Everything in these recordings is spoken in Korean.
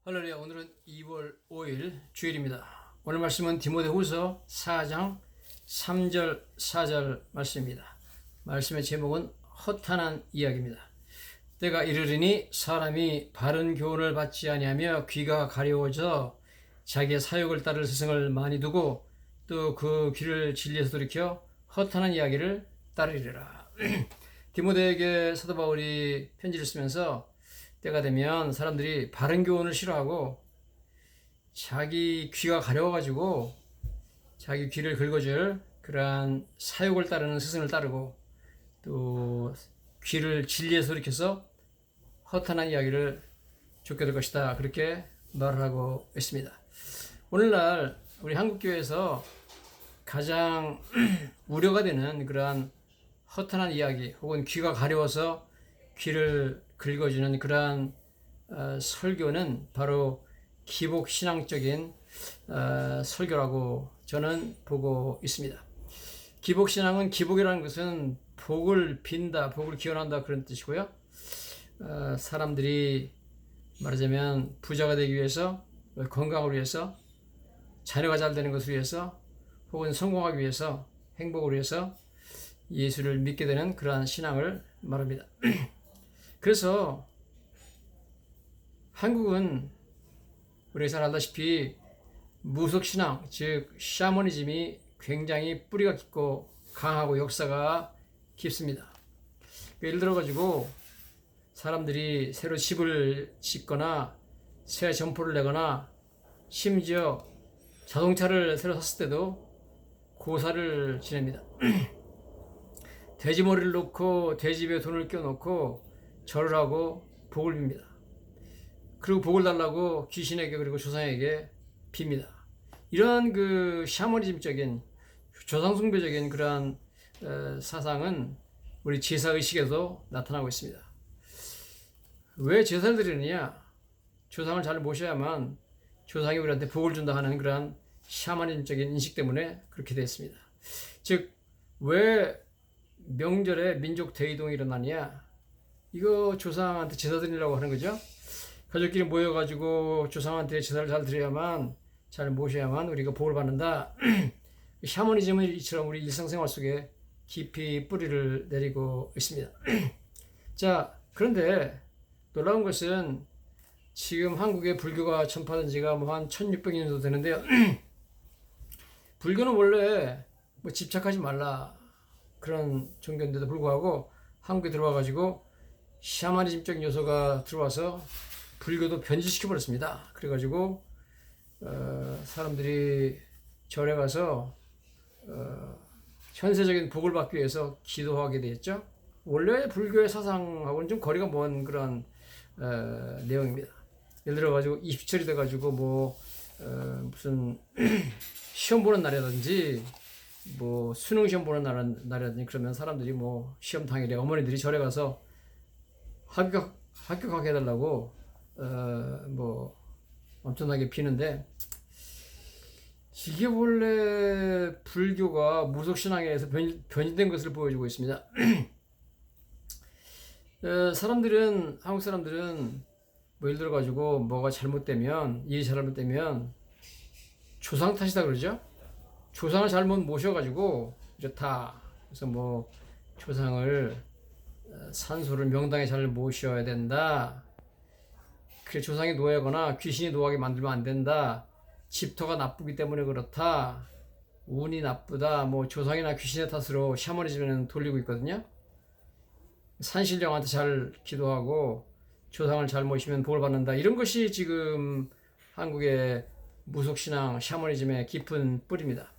할렐루야. 오늘은 2월 5일 주일입니다. 오늘 말씀은 디모데후서 4장 3절 4절 말씀입니다. 말씀의 제목은 허탄한 이야기입니다. 때가 이르리니 사람이 바른 교훈을 받지 아니하며 귀가 가려워져 자기의 사욕을 따를 스승을 많이 두고 또 그 귀를 진리에서 돌이켜 허탄한 이야기를 따르리라. 디모데에게 사도 바울이 편지를 쓰면서 때가 되면 사람들이 바른 교훈을 싫어하고 자기 귀가 가려워가지고 자기 귀를 긁어줄 그러한 사욕을 따르는 스승을 따르고 또 귀를 진리에서 돌이켜서 허탄한 이야기를 쫓게 될 것이다. 그렇게 말을 하고 있습니다. 오늘날 우리 한국교회에서 가장 우려가 되는 그러한 허탄한 이야기 혹은 귀가 가려워서 귀를 긁어주는 그러한 설교는 바로 기복신앙적인 설교라고 저는 보고 있습니다. 기복신앙은, 기복이라는 것은 복을 빈다, 복을 기원한다 그런 뜻이고요. 사람들이 말하자면 부자가 되기 위해서, 건강을 위해서, 자녀가 잘 되는 것을 위해서, 혹은 성공하기 위해서, 행복을 위해서 예수를 믿게 되는 그러한 신앙을 말합니다. 그래서 한국은 우리가 잘 알다시피 무속신앙, 즉 샤머니즘이 굉장히 뿌리가 깊고 강하고 역사가 깊습니다. 예를 들어가지고 사람들이 새로 집을 짓거나 새 점포를 내거나 심지어 자동차를 새로 샀을 때도 고사를 지냅니다. 돼지머리를 놓고 돼지배 돈을 껴놓고 절을 하고 복을 빕니다. 그리고 복을 달라고 귀신에게 그리고 조상에게 빕니다. 이런 그 샤머니즘적인 조상숭배적인 그러한 사상은 우리 제사의식에도 나타나고 있습니다. 왜 제사를 드리느냐? 조상을 잘 모셔야만 조상이 우리한테 복을 준다 하는 그러한 샤머니즘적인 인식 때문에 그렇게 되었습니다. 즉, 왜 명절에 민족 대이동이 일어나냐? 이거 조상한테 제사 드리려고 하는 거죠. 가족끼리 모여가지고 조상한테 제사를 잘 드려야만, 잘 모셔야만 우리가 복을 받는다. 샤머니즘은 이처럼 우리 일상생활 속에 깊이 뿌리를 내리고 있습니다. 자, 그런데 놀라운 것은 지금 한국에 불교가 전파된 지가 뭐 한 1600년 정도 되는데요. 불교는 원래 뭐 집착하지 말라 그런 종교인데도 불구하고 한국에 들어와가지고 샤머니즘적인 요소가 들어와서 불교도 변질시켜버렸습니다. 그래가지고 사람들이 절에 가서 현세적인 복을 받기 위해서 기도하게 되었죠. 원래 불교의 사상하고는 좀 거리가 먼 그런 내용입니다. 예를 들어가지고 20철이 돼가지고 뭐 무슨 시험 보는 날이라든지 뭐 수능 시험 보는 날이라든지 그러면 사람들이 뭐 시험 당일에 어머니들이 절에 가서 합격하게 해달라고 뭐 엄청나게 비는데, 이게 원래 불교가 무속신앙에서 변질된 것을 보여주고 있습니다. 한국 사람들은 뭐 예를 들어가지고 뭐가 잘못되면, 일이 잘못되면 조상 탓이다 그러죠. 조상을 잘못 모셔가지고 이렇다. 그래서 뭐 조상을 산소를 명당에 잘 모셔야 된다. 그래, 조상이 노예거나 귀신이 노하게 만들면 안 된다. 집터가 나쁘기 때문에 그렇다. 운이 나쁘다. 뭐 조상이나 귀신의 탓으로 샤머니즘에는 돌리고 있거든요. 산신령한테 잘 기도하고 조상을 잘 모시면 복을 받는다. 이런 것이 지금 한국의 무속신앙, 샤머니즘의 깊은 뿌리입니다.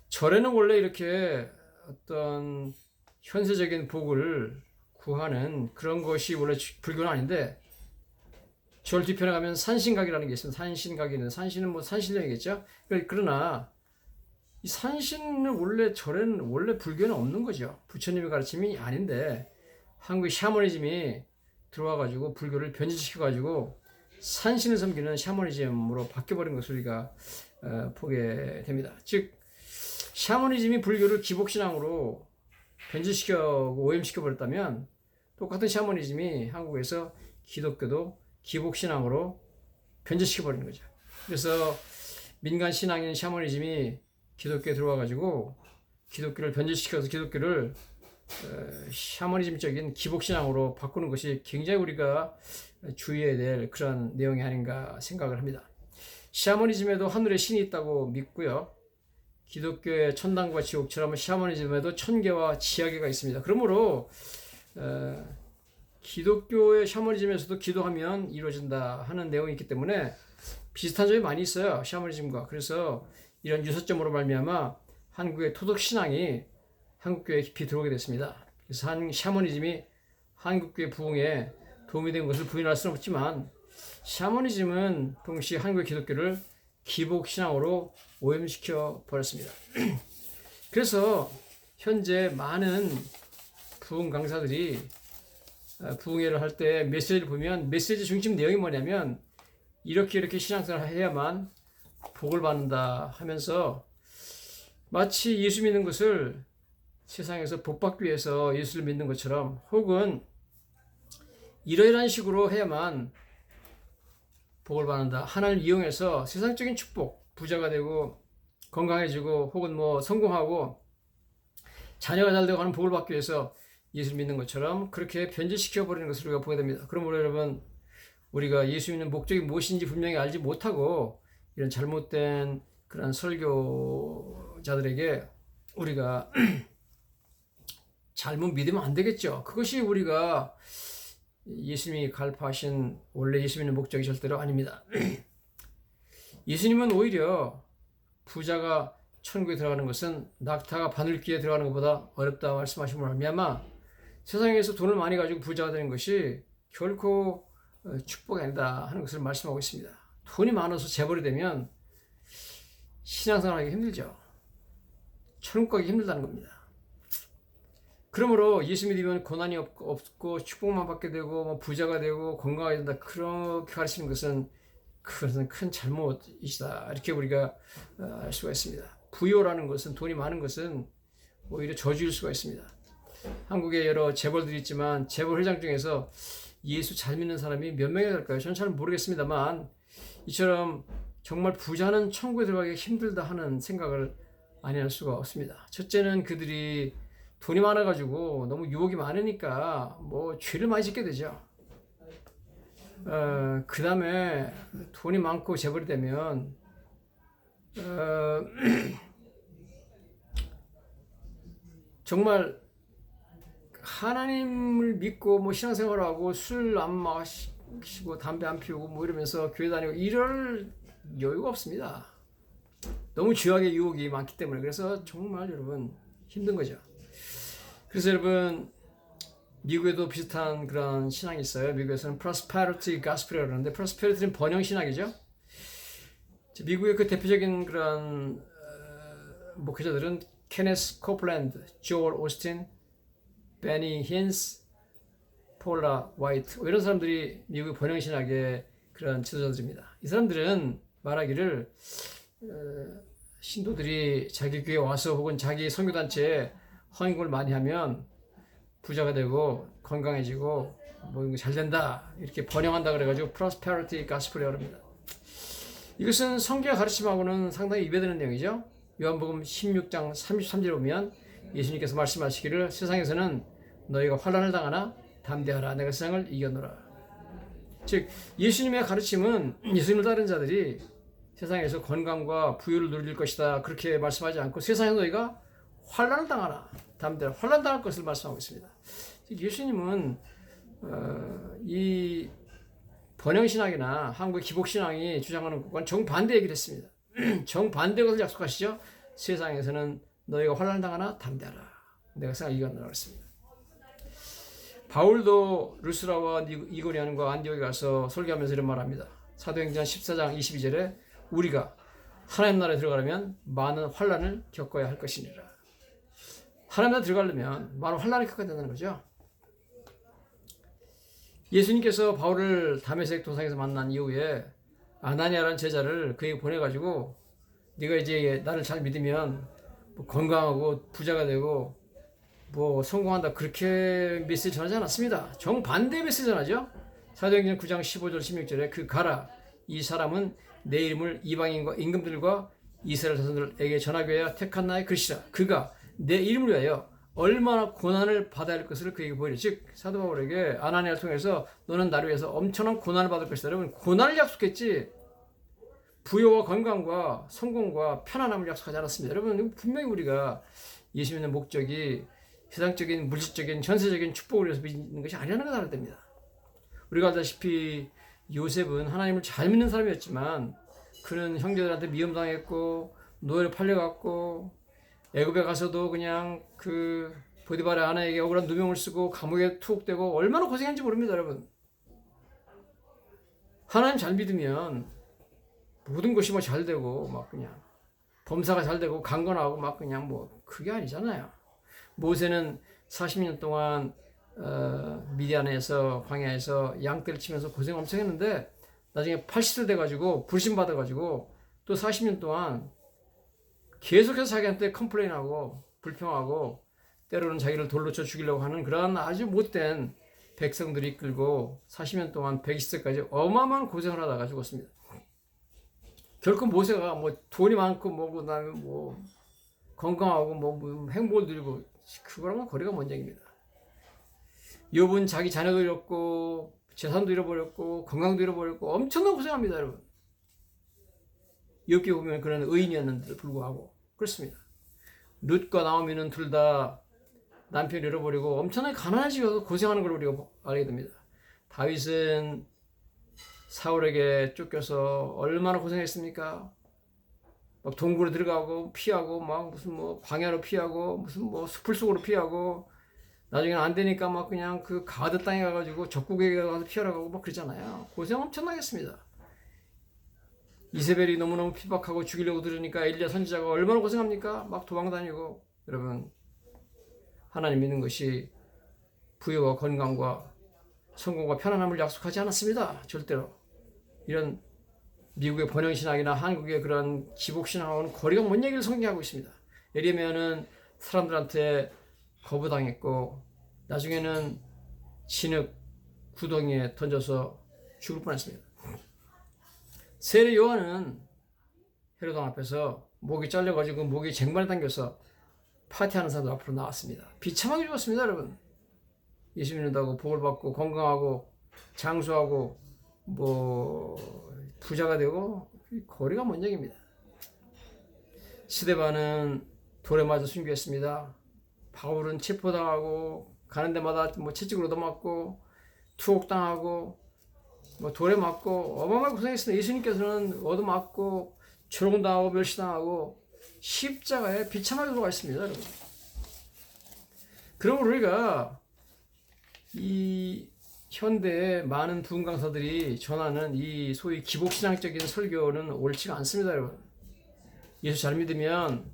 절에는 원래 이렇게 어떤 현세적인 복을 구하는 그런 것이 원래 불교는 아닌데, 절 뒤편에 가면 산신각이라는 게 있습니다. 산신은 뭐 산신령이겠죠. 그러나 이 산신은 원래 절에는, 원래 불교는 없는 거죠. 부처님의 가르침이 아닌데 한국의 샤머니즘이 들어와가지고 불교를 변질시켜가지고 산신을 섬기는 샤머니즘으로 바뀌어버린 것을 우리가 보게 됩니다. 즉, 샤머니즘이 불교를 기복신앙으로 변질시켜고 오염시켜버렸다면, 똑같은 샤머니즘이 한국에서 기독교도 기복신앙으로 변제시켜버리는 거죠. 그래서 민간 신앙인 샤머니즘이 기독교에 들어와가지고 기독교를 변제시켜서 기독교를 샤머니즘적인 기복신앙으로 바꾸는 것이 굉장히 우리가 주의해야 될 그런 내용이 아닌가 생각을 합니다. 샤머니즘에도 하늘에 신이 있다고 믿고요. 기독교의 천당과 지옥처럼 샤머니즘에도 천계와 지하계가 있습니다. 그러므로 기독교의 샤머니즘에서도 기도하면 이루어진다 하는 내용이 있기 때문에 비슷한 점이 많이 있어요. 샤머니즘과. 그래서 이런 유사점으로 말미암아 한국의 토독신앙이 한국교회에 깊이 들어오게 됐습니다. 그래서 샤머니즘이 한국교회 부흥에 도움이 된 것을 부인할 수는 없지만 샤머니즘은 동시에 한국의 기독교를 기복신앙으로 오염시켜 버렸습니다. 그래서 현재 많은 부흥 강사들이 부흥회를 할 때 메시지를 보면 메시지 중심 내용이 뭐냐면 이렇게 신앙생활을 해야만 복을 받는다 하면서 마치 예수 믿는 것을 세상에서 복 받기 위해서 예수를 믿는 것처럼 혹은 이러이러한 식으로 해야만 복을 받는다. 하나님을 이용해서 세상적인 축복, 부자가 되고 건강해지고 혹은 뭐 성공하고 자녀가 잘 되고 하는 복을 받기 위해서 예수를 믿는 것처럼 그렇게 변질시켜 버리는 것을 우리가 보게 됩니다. 그러므로 여러분 우리가 예수 믿는 목적이 무엇인지 분명히 알지 못하고 이런 잘못된 그런 설교자들에게 우리가 잘못 믿으면 안 되겠죠. 그것이 우리가 예수님이 갈파하신 원래 예수 믿는 목적이 절대로 아닙니다. 예수님은 오히려 부자가 천국에 들어가는 것은 낙타가 바늘귀에 들어가는 것보다 어렵다 말씀하신 말미암아 세상에서 돈을 많이 가지고 부자가 되는 것이 결코 축복이 아니다 하는 것을 말씀하고 있습니다. 돈이 많아서 재벌이 되면 신앙생활하기 힘들죠. 천국 가기 힘들다는 겁니다. 그러므로 예수 믿으면 고난이 없고 축복만 받게 되고 뭐 부자가 되고 건강하게 된다 그렇게 가르치는 것은 그것은 큰 잘못이다 이렇게 우리가 알 수가 있습니다. 부요라는 것은 돈이 많은 것은 오히려 저주일 수가 있습니다. 한국에 여러 재벌들이 있지만 재벌 회장 중에서 예수 잘 믿는 사람이 몇 명이 될까요? 저는 잘 모르겠습니다만 이처럼 정말 부자는 천국에 들어가기 힘들다 하는 생각을 안 할 수가 없습니다. 첫째는 그들이 돈이 많아가지고 너무 유혹이 많으니까 뭐 죄를 많이 짓게 되죠. 그 다음에 돈이 많고 재벌이 되면 정말 하나님을 믿고 뭐 신앙생활하고 술 안 마시고 담배 안 피우고 뭐 이러면서 교회 다니고 이럴 여유가 없습니다. 너무 죄악의 유혹이 많기 때문에 그래서 정말 여러분 힘든 거죠. 그래서 여러분 미국에도 비슷한 그런 신앙이 있어요. 미국에서는 prosperity gospel이라고 하는데 prosperity는 번영 신학이죠. 미국의 그 대표적인 그런 목회자들은 케네스 코플랜드, 조엘 오스틴, 베니 힌스, 폴라 화이트 이런 사람들이 미국의 번영 신학의 그런 지도자들입니다. 이 사람들은 말하기를 신도들이 자기 교회에 와서 혹은 자기 선교단체에 헌금을 많이 하면 부자가 되고 건강해지고 뭐 잘 된다 이렇게 번영한다 그래가지고 prosperity gospel이라고 합니다. 이것은 성경 가르침하고는 상당히 이배되는 내용이죠. 요한복음 16장 33절에 보면 예수님께서 말씀하시기를 세상에서는 너희가 환난을 당하나 담대하라 내가 세상을 이겨노라. 즉 예수님의 가르침은 예수님을 따르는 자들이 세상에서 건강과 부유를 누릴 것이다 그렇게 말씀하지 않고 세상에 너희가 환난을 당하라 담대하라 환난 당할 것을 말씀하고 있습니다. 즉 예수님은 이 번영신학이나 한국의 기복신앙이 주장하는 것과는 정반대 얘기를 했습니다. 정반대 것을 약속하시죠. 세상에서는 너희가 환난을 당하나 담대하라 내가 세상을 이겨노라 했습니다. 바울도 루스라와 이고니온과 안디옥에 가서 설교하면서 이런 말합니다. 사도행전 14장 22절에 우리가 하나님 나라에 들어가려면 많은 환난을 겪어야 할 것이니라. 하나님 나라에 들어가려면 많은 환난을 겪어야 된다는 거죠. 예수님께서 바울을 다메섹 도상에서 만난 이후에 아나니아라는 제자를 그에게 보내가지고 네가 이제 나를 잘 믿으면 뭐 건강하고 부자가 되고 뭐 성공한다 그렇게 메시지 전하지 않았습니다. 정반대 메시지 전하죠. 사도행전 9장 15절 16절에 그 가라 이 사람은 내 이름을 이방인과 임금들과 이스라엘 자손들에게 전하기 위하여 택한 나의 그릇이라. 그가 내 이름을 위하여 얼마나 고난을 받아야 할 것을 그에게 보이리. 즉 사도 바울에게 아나니아를 통해서 너는 나를 위해서 엄청난 고난을 받을 것이다. 여러분, 고난을 약속했지 부여와 건강과 성공과 편안함을 약속하지 않았습니다. 여러분, 분명히 우리가 예수 믿는 목적이 세상적인 물질적인 전세적인 축복을 위해서 믿는 것이 아니라는 걸 알아야 됩니다. 우리가 알다시피 요셉은 하나님을 잘 믿는 사람이었지만 그는 형제들한테 미움당했고 노예로 팔려갔고 애굽에 가서도 그냥 그 보디발의 아내에게 억울한 누명을 쓰고 감옥에 투옥되고 얼마나 고생했는지 모릅니다. 여러분, 하나님 잘 믿으면 모든 것이 뭐 잘 되고 막 그냥 범사가 잘 되고 강건하고 막 그냥 뭐 그게 아니잖아요. 모세는 40년 동안 미디안에서 광야에서 양떼를 치면서 고생 엄청 했는데 나중에 80세 돼가지고 불신받아가지고 또 40년 동안 계속해서 자기한테 컴플레인하고 불평하고 때로는 자기를 돌로 쳐 죽이려고 하는 그런 아주 못된 백성들이 이끌고 40년 동안 120세까지 어마어마한 고생을 하다가 죽었습니다. 결코 모세가 뭐 돈이 많고 뭐 그다음에 뭐 건강하고 뭐 행복을 누리고 그거랑은 거리가 먼 얘기입니다. 욥은 자기 자녀도 잃었고 재산도 잃어버렸고 건강도 잃어버렸고 엄청난 고생합니다. 여러분, 욥기 보면 그런 의인이었는데도 불구하고 그렇습니다. 룻과 나오미는 둘 다 남편을 잃어버리고 엄청나게 가난해지고 고생하는 걸 우리가 알게 됩니다. 다윗은 사울에게 쫓겨서 얼마나 고생했습니까? 막 동굴에 들어가고 피하고 막 무슨 뭐 광야로 피하고 무슨 뭐 숲을 속으로 피하고 나중에는 안 되니까 막 그냥 그 가드 땅에 가가지고 적국에 가서 피하러 가고 막 그러잖아요. 고생 엄청나게 했습니다. 이세벨이 너무너무 핍박하고 죽이려고 들으니까 엘리야 선지자가 얼마나 고생합니까? 막 도망다니고. 여러분, 하나님 믿는 것이 부여와 건강과 성공과 편안함을 약속하지 않았습니다. 절대로. 이런 미국의 번영신학이나 한국의 그런 기복신학하고는 거리가 먼 얘기를 성경하고 있습니다. 예레미야는 사람들한테 거부당했고 나중에는 진흙 구덩이에 던져서 죽을 뻔했습니다. 세례 요한은 헤로당 앞에서 목이 잘려가지고 목이 쟁반에 당겨서 파티하는 사람들 앞으로 나왔습니다. 비참하게 죽었습니다. 여러분, 예수 믿는다고 복을 받고 건강하고 장수하고 뭐 부자가 되고 거리가 먼 얘기입니다. 스데반은 돌에 맞아 순교했습니다. 바울은 체포당하고 가는 데마다 뭐 채찍으로 얻어맞고 투옥당하고 뭐 돌에 맞고 어마어마하게 고생했습니다. 예수님께서는 얻어맞고 조롱당하고 멸시당하고 십자가에 비참하게 돌아가셨습니다. 여러분, 그럼 우리가 이 현대의 많은 부흥 강사들이 전하는 이 소위 기복신앙적인 설교는 옳지가 않습니다. 여러분, 예수 잘 믿으면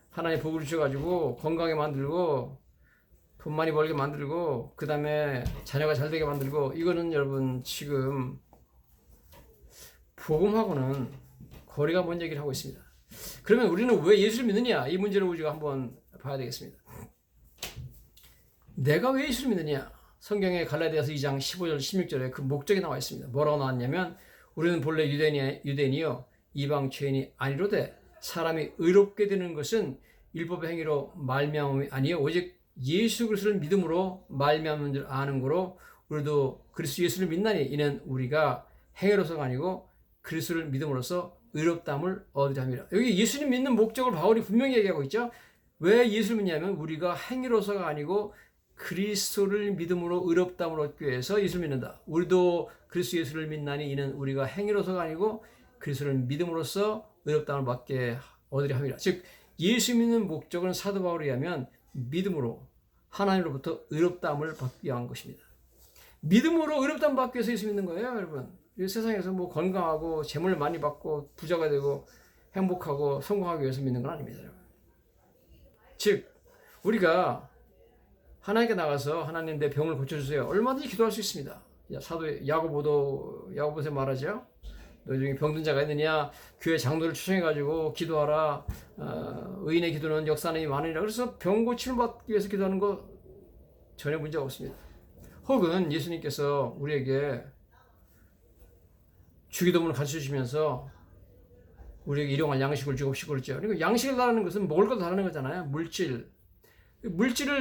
하나님 복을 주셔가지고 건강하게 만들고 돈 많이 벌게 만들고 그 다음에 자녀가 잘 되게 만들고, 이거는 여러분 지금 복음하고는 거리가 먼 얘기를 하고 있습니다. 그러면 우리는 왜 예수를 믿느냐, 이 문제를 우리가 한번 봐야 되겠습니다. 내가 왜 예수를 믿느냐, 성경의 갈라디아서 2장 15절 16절에 그 목적이 나와 있습니다. 뭐라고 나왔냐면 우리는 본래 유대인이요 이방 죄인이 아니로되 사람이 의롭게 되는 것은 율법의 행위로 말미암음이 아니요 오직 예수 그리스도를 믿음으로 말미암은 줄 아는 거로 우리도 그리스도 예수를 믿나니 이는 우리가 행위로서가 아니고 그리스도를 믿음으로써 의롭다함을 얻으려 함이라. 여기 예수님 믿는 목적을 바울이 분명히 얘기하고 있죠. 왜 예수를 믿냐면 우리가 행위로서가 아니고 그리스도를 믿음으로 의롭다함을 얻기 위해서 예수를 믿는다. 우리도 그리스도 예수를 믿나니 이는 우리가 행위로서가 아니고 그리스도를 믿음으로써 의롭다함을 받게 얻으려 함이라. 즉 예수 믿는 목적은 사도 바울에 의하면 믿음으로 하나님으로부터 의롭다함을 받기 위한 것입니다. 믿음으로 의롭다함을 받기 위해서 예수 믿는 거예요. 여러분, 이 세상에서 뭐 건강하고 재물을 많이 받고 부자가 되고 행복하고 성공하기 위해서 믿는 건 아닙니다. 여러분. 즉 우리가 하나님께 나가서 하나님 내 병을 고쳐주세요, 얼마든지 기도할 수 있습니다. 사도 야고보서 말하죠. 너희 중에 병든 자가 있느냐, 교회 장로를 추천해가지고 기도하라. 의인의 기도는 역사하는 많으니라. 그래서 병 고침을 받기 위해서 기도하는 거 전혀 문제가 없습니다. 혹은 예수님께서 우리에게 주기도문을 가르쳐 주시면서 우리에게 일용할 양식을 주고 그랬죠. 그러니까 양식을 달라는 것은 먹을 걸 달라는 거잖아요. 물질을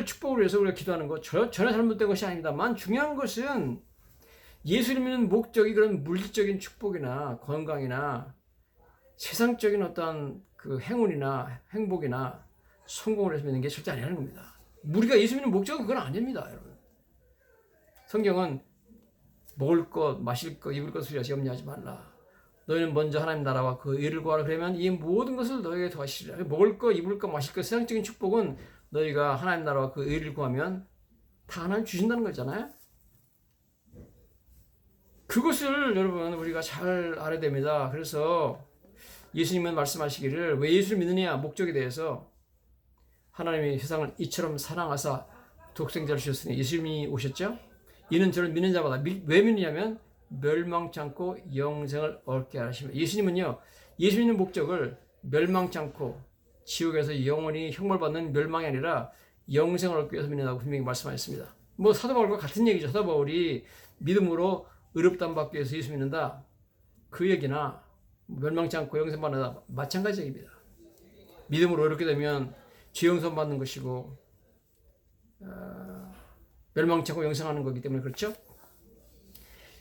축복을 위해서 우리가 기도하는 것 전혀 잘못된 것이 아닙니다만 중요한 것은 예수를 믿는 목적이 그런 물질적인 축복이나 건강이나 세상적인 어떤 그 행운이나 행복이나 성공을 해서 믿는 게 절대 아니라는 겁니다. 우리가 예수 믿는 목적은 그건 아닙니다, 여러분. 성경은 먹을 것, 마실 것, 입을 것을 위하여 염려하지 말라. 너희는 먼저 하나님 나라와 그 의를 구하라. 그러면 이 모든 것을 너희에게 더하시리라. 먹을 것, 입을 것, 마실 것, 세상적인 축복은 너희가 하나님 나라와 그 의를 구하면 다 하나님 주신다는 거잖아요. 그것을 여러분 우리가 잘 알아야 됩니다. 그래서 예수님은 말씀하시기를 왜 예수를 믿느냐 목적에 대해서 하나님이 세상을 이처럼 사랑하사 독생자를 주셨으니 예수님이 오셨죠. 이는 저를 믿는 자마다 왜 믿느냐면 멸망치 않고 영생을 얻게 하십니다. 예수님은요 예수 믿는 목적을 멸망치 않고 지옥에서 영원히 형벌받는 멸망이 아니라 영생을 얻기 위해서 믿는다고 분명히 말씀하셨습니다. 뭐 사도 바울과 같은 얘기죠. 사도 바울이 믿음으로 의롭다함 받기 위해서 예수 믿는다. 그 얘기나 멸망치 않고 영생 받는다. 마찬가지 얘기입니다. 믿음으로 의롭게 되면 죄 용서 받는 것이고 멸망치 않고 영생하는 거기 때문에 그렇죠.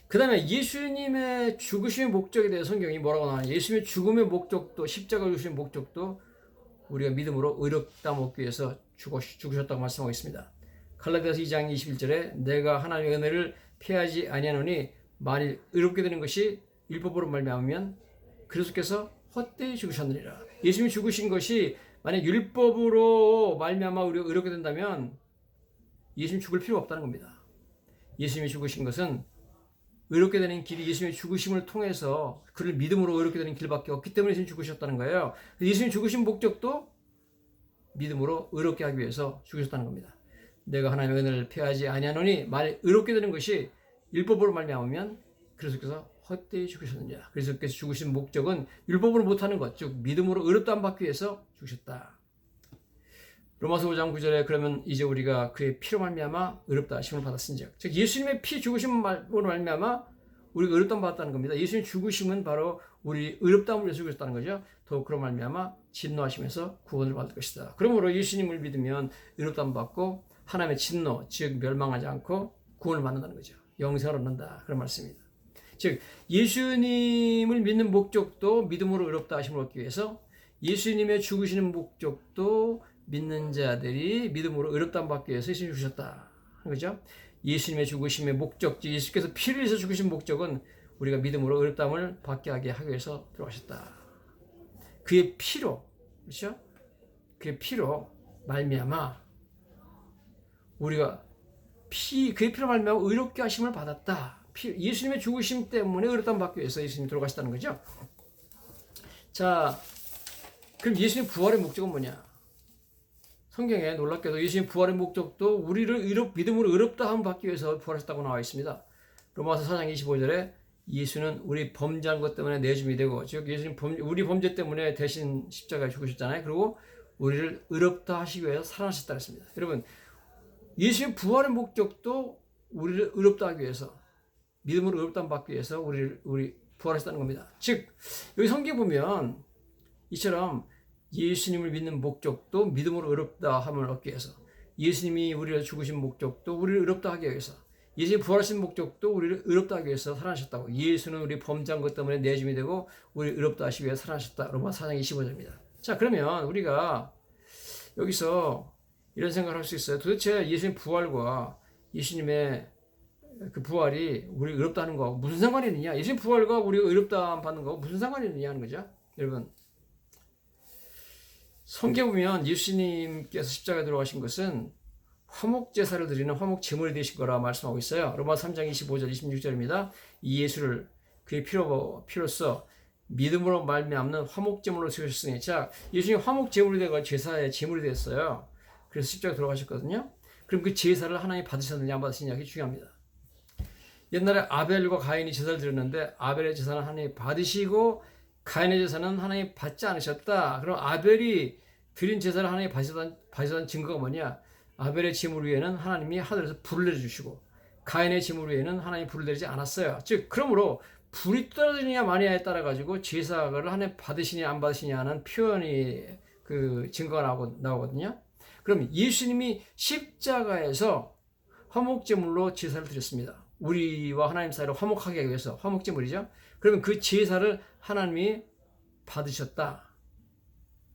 그 다음에 예수님의 죽으심의 목적에 대해 성경이 뭐라고 나와요? 예수님의 죽음의 목적도 십자가 죽으심의 목적도 우리가 믿음으로 의롭다함 얻기 위해서 죽으셨다고 말씀하고 있습니다. 갈라디아서 2장 21절에 내가 하나님의 은혜를 피하지 아니하노니 만일 의롭게 되는 것이 율법으로 말미암으면 그리스도께서 헛되이 죽으셨느니라. 예수님이 죽으신 것이 만약 율법으로 말미암아 우리가 의롭게 된다면 예수님 죽을 필요가 없다는 겁니다. 예수님이 죽으신 것은 의롭게 되는 길이 예수님의 죽으심을 통해서 그를 믿음으로 의롭게 되는 길밖에 없기 때문에 예수님이 죽으셨다는 거예요. 예수님이 죽으신 목적도 믿음으로 의롭게 하기 위해서 죽으셨다는 겁니다. 내가 하나님의 은혜를 피하지 아니하노니 만일 의롭게 되는 것이 율법으로 말미암으면 그리스도께서 헛되이 죽으셨느니라. 그리스도께서 죽으신 목적은 율법으로 못하는 것, 즉 믿음으로 의롭다함 받기 위해서 죽으셨다. 로마서 5장 9절에 그러면 이제 우리가 그의 피로 말미암아 의롭다 하심을 받았은즉, 즉 예수님의 피 죽으심으로 말미암아 우리가 의롭다함 받았다는 겁니다. 예수님 죽으심은 바로 우리 의롭다함을 위해서 죽으셨다는 거죠. 더욱 그로 말미암아 진노하심에서 구원을 받을 것이다. 그러므로 예수님을 믿으면 의롭다함 받고 하나님의 진노, 즉 멸망하지 않고 구원을 받는다는 거죠. 영생을 얻는다. 그런 말씀입니다. 즉 예수님을 믿는 목적도 믿음으로 의롭다 하심을 얻기 위해서 예수님의 죽으시는 목적도 믿는 자들이 믿음으로 의롭다함 받기 위해서 예수님이 주셨다. 그죠? 예수님의 죽으심의 목적지, 예수께서 피를 위해서 죽으신 목적은 우리가 믿음으로 의롭다함을 받게 하기 위해서 들어가셨다. 그의 피로, 그렇죠? 그의 피로 말미암아 우리가 그의 피로 말미암아 의롭게 하심을 받았다. 예수님의 죽으심 때문에 의롭다함 받기 위해서 예수님이 들어가셨다는 거죠. 자, 그럼 예수님 부활의 목적은 뭐냐? 성경에 놀랍게도 예수님 부활의 목적도 우리를 믿음으로 의롭다함 받기 위해서 부활하셨다고 나와 있습니다. 로마서 4장 25절에 예수는 우리 범죄한 것 때문에 내줌이 되고, 즉 예수님 우리 범죄 때문에 대신 십자가에 죽으셨잖아요. 그리고 우리를 의롭다 하시기 위해서 살아나셨다 했습니다. 여러분, 예수님 부활의 목적도 우리를 의롭다 하기 위해서, 믿음으로 의롭다함 받기 위해서 우리 부활하셨다는 겁니다. 즉 여기 성경 보면 이처럼 예수님을 믿는 목적도 믿음으로 의롭다함을 얻기 위해서, 예수님이 우리를 죽으신 목적도 우리를 의롭다 하기 위해서, 예수님 부활하신 목적도 우리를 의롭다 하기 위해서 살아나셨다고. 예수는 우리 범죄한 것 때문에 내줌이 되고 우리를 의롭다 하시기 위해서 살아나셨다. 로마 4장 25절입니다. 자, 그러면 우리가 여기서 이런 생각을 할 수 있어요. 도대체 예수님 부활과 예수님의 그 부활이 우리를 의롭다 하는 거하고 무슨 상관이 있느냐? 예수님 부활과 우리가 의롭다 받는 거하고 무슨 상관이 있느냐 하는 거죠. 여러분, 성경 보면 예수님께서 십자가에 들어가신 것은 화목제사를 드리는 화목제물이 되신 거라 말씀하고 있어요. 로마 3장 25절 26절입니다. 이 예수를 그의 피로써 믿음으로 말미암는 화목제물로 세우셨으니, 자, 예수님이 화목제물이 되고 제사의 제물이 됐어요. 그래서 십자가에 들어가셨거든요. 그럼 그 제사를 하나님이 받으셨느냐 안 받으시느냐, 그게 중요합니다. 옛날에 아벨과 가인이 제사를 드렸는데 아벨의 제사는 하나님이 받으시고 가인의 제사는 하나님이 받지 않으셨다. 그럼 아벨이 드린 제사를 하나님이 받으셨다는 증거가 뭐냐? 아벨의 제물 위에는 하나님이 하늘에서 불을 내려주시고 가인의 제물 위에는 하나님이 불을 내리지 않았어요. 즉 그러므로 불이 떨어지느냐 마느냐에 따라 가지고 제사를 하나님 받으시냐 안 받으시냐 하는 표현이 그 증거가 나오거든요. 그럼 예수님이 십자가에서 화목제물로 제사를 드렸습니다. 우리와 하나님 사이를 화목하게 하기 위해서 화목제물이죠. 그러면 그 제사를 하나님이 받으셨다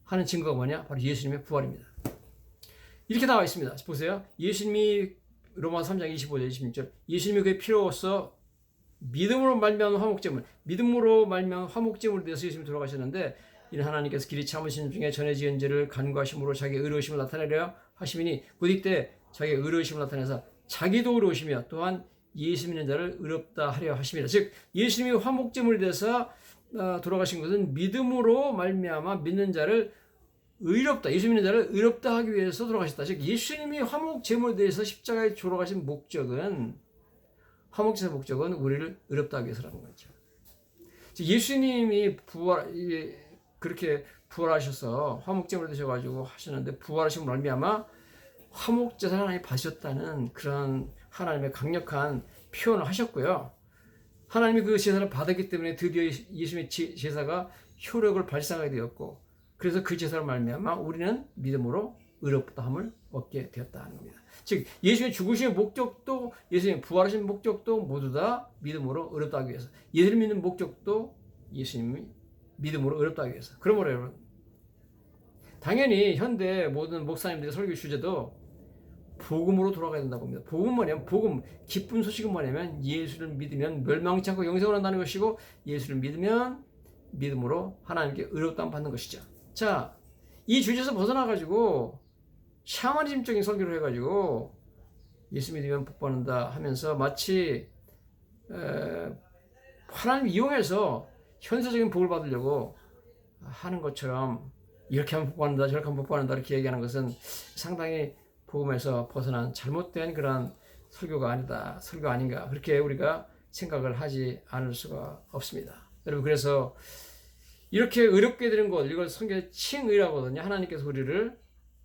하는 증거가 뭐냐? 바로 예수님의 부활입니다. 이렇게 나와 있습니다. 보세요. 예수님이 로마서 3장 25절 26절 예수님이 그의 피로써 믿음으로 말미암은 화목제물, 믿음으로 말미암은 화목제물에 대해서 예수님이 돌아가셨는데 이는 하나님께서 길이 참으신 중에 전에 지은 죄를 간구하심으로 자기의 의로우심을 나타내려 하심이니 곧 이때 자기의 의로우심을 나타내서 자기도 의로우시며 또한 예수 믿는 자를 의롭다 하려 하심이라. 즉 예수님이 화목제물에 대해서 돌아가신 것은 믿음으로 말미암아 믿는 자를 의롭다, 예수 믿는 자를 의롭다 하기 위해서 돌아가셨다. 즉 예수님이 화목제물에 대해서 십자가에 돌아가신 목적은 화목제의 목적은 우리를 의롭다 하기 위해서라는 거죠. 즉 예수님이 그렇게 부활하셔서 화목제물을 드셔가지고 하시는데 부활하신 말미암아 화목제사를 하나님이 받으셨다는 그런 하나님의 강력한 표현을 하셨고요. 하나님이 그 제사를 받았기 때문에 드디어 예수님의 제사가 효력을 발생하게 되었고 그래서 그 제사를 말미암아 우리는 믿음으로 의롭다함을 얻게 되었다는 겁니다. 즉 예수님의 죽으심의 목적도 예수님의 부활하신 목적도 모두 다 믿음으로 의롭다 하기 위해서 예수님 믿는 목적도 예수님이 믿음으로 의롭다 하기 위해서. 그러므로 여러분 당연히 현대 모든 목사님들의 설교 주제도 복음으로 돌아가야 된다고 봅니다. 복음은 뭐냐면 복음 기쁜 소식은 뭐냐면 예수를 믿으면 멸망치 않고 영생을 한다는 것이고 예수를 믿으면 믿음으로 하나님께 의롭다함 받는 것이죠. 자, 이 주제에서 벗어나가지고 샤머니즘적인 설교를 해가지고 예수 믿으면 복 받는다 하면서 마치 하나님 이용해서 현세적인 복을 받으려고 하는 것처럼 이렇게 하면 복 받는다 저렇게 하면 복 받는다 이렇게 얘기하는 것은 상당히 복음에서 벗어난 잘못된 그런 설교가 아니다, 설교 아닌가 그렇게 우리가 생각을 하지 않을 수가 없습니다. 여러분 그래서 이렇게 의롭게 되는 것 이걸 성경에 칭의라고 하거든요. 하나님께서 우리를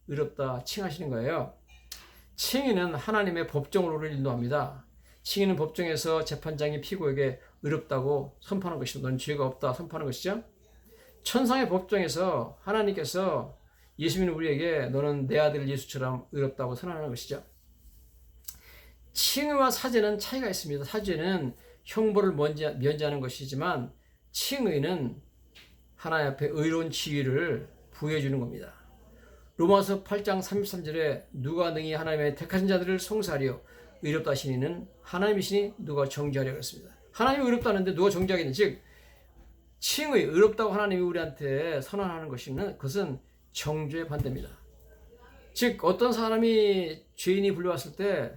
의롭다 칭하시는 거예요. 칭의는 하나님의 법정으로 우리를 인도합니다. 칭의는 법정에서 재판장이 피고에게 의롭다고 선포하는 것이죠. 넌 죄가 없다 선포하는 것이죠. 천상의 법정에서 하나님께서 예수 믿는 우리에게 너는 내 아들 예수처럼 의롭다고 선언하는 것이죠. 칭의와 사죄는 차이가 있습니다. 사죄는 형벌을 면제하는 것이지만 칭의는 하나님 앞에 의로운 지위를 부여해주는 겁니다. 로마서 8장 33절에 누가 능히 하나님의 택하신 자들을 송사하려 의롭다 하시니는 하나님이시니 누가 정죄하려 그랬습니다. 하나님이 의롭다는데 누가 정죄하겠느냐. 즉 칭의 의롭다고 하나님이 우리한테 선언하는 것은 정죄의 반대입니다. 즉 어떤 사람이 죄인이 불려왔을 때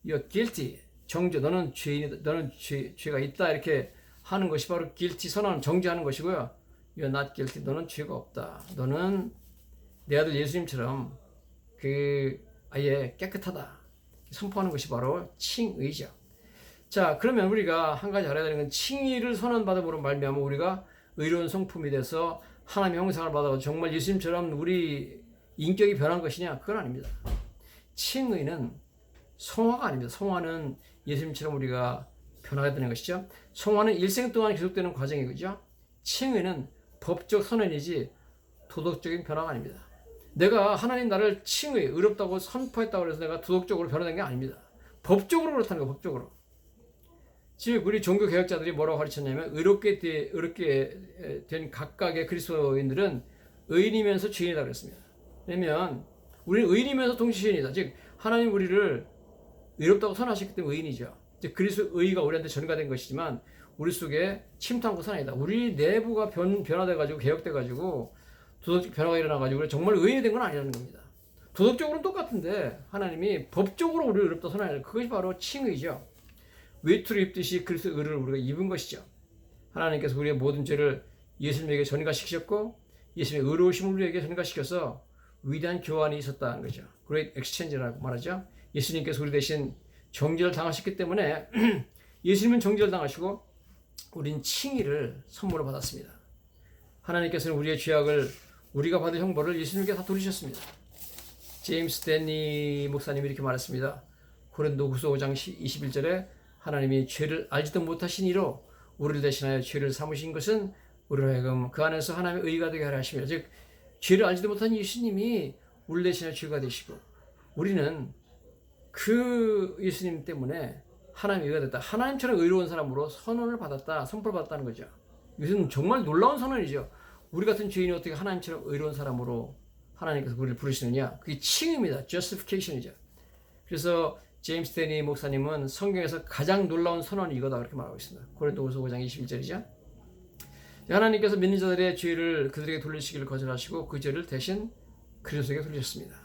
You're guilty, 정죄, 너는 죄인이다, 너는 죄가 있다 이렇게 하는 것이 바로 guilty 선언, 정죄하는 것이고요. You're not guilty, 너는 죄가 없다. 너는 내 아들 예수님처럼 아예 깨끗하다 선포하는 것이 바로 칭의죠. 자, 그러면 우리가 한 가지 알아야 되는 건 칭의를 선언받음으로 말미암아 우리가 의로운 성품이 돼서 하나님의 형상을 받아 정말 예수님처럼 우리 인격이 변한 것이냐? 그건 아닙니다. 칭의는 성화가 아닙니다. 성화는 예수님처럼 우리가 변하게 되는 것이죠. 성화는 일생 동안 계속되는 과정이죠. 칭의는 법적 선언이지 도덕적인 변화가 아닙니다. 내가 하나님 나를 칭의, 의롭다고 선포했다고 해서 내가 도덕적으로 변화된 게 아닙니다. 법적으로 그렇다는 거, 법적으로. 즉 우리 종교 개혁자들이 뭐라고 가르쳤냐면 의롭게 된 각각의 그리스도인들은 의인이면서 죄인이다 그랬습니다. 왜냐면 우리는 의인이면서 동시에 죄인이다. 즉 하나님 우리를 의롭다고 선하셨기 때문에 의인이죠. 즉 그리스도 의가 우리한테 전가된 것이지만 우리 속에 침투한 것은 아니다. 우리 내부가 변화돼가지고 개혁돼가지고 도덕적 변화가 일어나가지고 정말 의인이 된 건 아니라는 겁니다. 도덕적으로는 똑같은데 하나님이 법적으로 우리를 의롭다 선하는 그것이 바로 칭의죠. 외투를 입듯이 그리스도의 의를 우리가 입은 것이죠. 하나님께서 우리의 모든 죄를 예수님에게 전가시키셨고 예수님의 의로우심을 우리에게 전가시켜서 위대한 교환이 있었다는 거죠. Great Exchange라고 말하죠. 예수님께서 우리 대신 정죄를 당하셨기 때문에 예수님은 정죄를 당하시고 우린 칭의를 선물로 받았습니다. 하나님께서는 우리의 죄악을 우리가 받은 형벌을 예수님께 다 돌리셨습니다. 제임스 데니 목사님이 이렇게 말했습니다. 고린도후서 5장 21절에 하나님이 죄를 알지도 못하신 이로 우리를 대신하여 죄를 삼으신 것은 우리로 하여금 그 안에서 하나님의 의가 되게 하려 하시며, 즉 죄를 알지도 못한 예수님이 우리를 대신하여 죄가 되시고 우리는 그 예수님 때문에 하나님의 의가 됐다. 하나님처럼 의로운 사람으로 선언을 받았다. 선포를 받았다는 거죠. 이것은 정말 놀라운 선언이죠. 우리 같은 죄인이 어떻게 하나님처럼 의로운 사람으로 하나님께서 우리를 부르시느냐. 그게 칭입니다. justification이죠. 그래서 제임스 데니 목사님은 성경에서 가장 놀라운 선언이 이거다 그렇게 말하고 있습니다. 고린도후서 5장 21절이죠. 하나님께서 믿는 자들의 죄를 그들에게 돌리시기를 거절하시고 그 죄를 대신 그리스도에게 돌리셨습니다.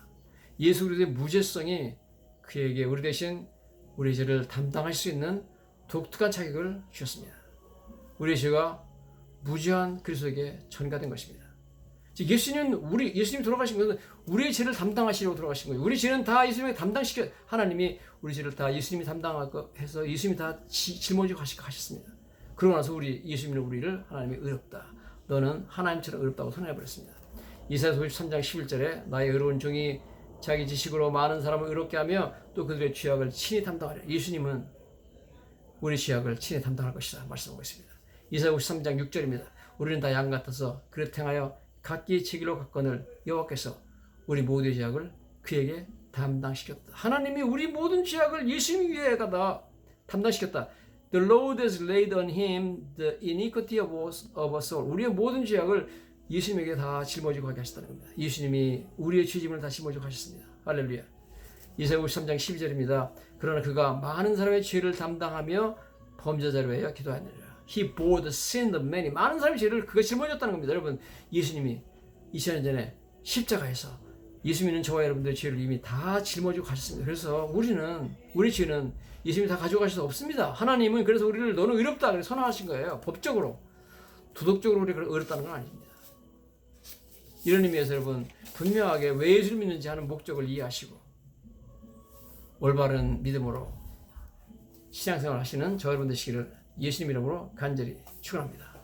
예수 그리스도의 무죄성이 그에게 우리 대신 우리의 죄를 담당할 수 있는 독특한 자격을 주셨습니다. 우리의 죄가 무죄한 그리스도에게 전가된 것입니다. 즉 예수님 돌아가신 것은 우리의 죄를 담당하시려고 돌아가신 거예요. 우리 죄는 다 예수님에게 담당시켜, 하나님이 우리 죄를 다 예수님이 담당하고 해서 예수님이 다 짊어지고 가셨습니다. 그러고 나서 예수님은 우리를 하나님이 의롭다, 너는 하나님처럼 의롭다고 선언해버렸습니다. 이사야 53장 11절에 나의 의로운 종이 자기 지식으로 많은 사람을 의롭게 하며 또 그들의 죄악을 친히 담당하리라. 예수님은 우리 죄악을 친히 담당할 것이다 말씀하고 있습니다. 이사야 53장 6절입니다. 우리는 다 양 같아서 그릇 행하여 각기 제 길로 갔거늘 여호와께서 우리 모두의 죄악을 그에게 담당시켰다. 하나님이 우리 모든 죄악을 예수님 위에 다 담당시켰다. The Lord has laid on him the iniquity of us all. 우리의 모든 죄악을 예수님에게 다 짊어지고 가게 하셨다는 겁니다. 예수님이 우리의 죄짐을 다 짊어지고 가셨습니다. 할렐루야. 이사야 53장 12절입니다. 그러나 그가 많은 사람의 죄를 담당하며 범죄자를 위하여 기도하느니라. He bore the sin of many. 많은 사람의 죄를 그가 짊어졌다는 겁니다. 여러분, 예수님이 2000년 전에 십자가에서 예수 믿는 저와 여러분들의 죄를 이미 다 짊어지고 가셨습니다. 그래서 우리 죄는 예수님이 다 가져가실 수 없습니다. 하나님은 그래서 우리를 너는 의롭다 그렇게 선언하신 거예요. 법적으로. 도덕적으로 우리가 의롭다는 건 아닙니다. 이런 의미에서 여러분, 분명하게 왜 예수를 믿는지 하는 목적을 이해하시고 올바른 믿음으로 신앙생활 하시는 저 여러분 되시기를 예수님 이름으로 간절히 축원합니다.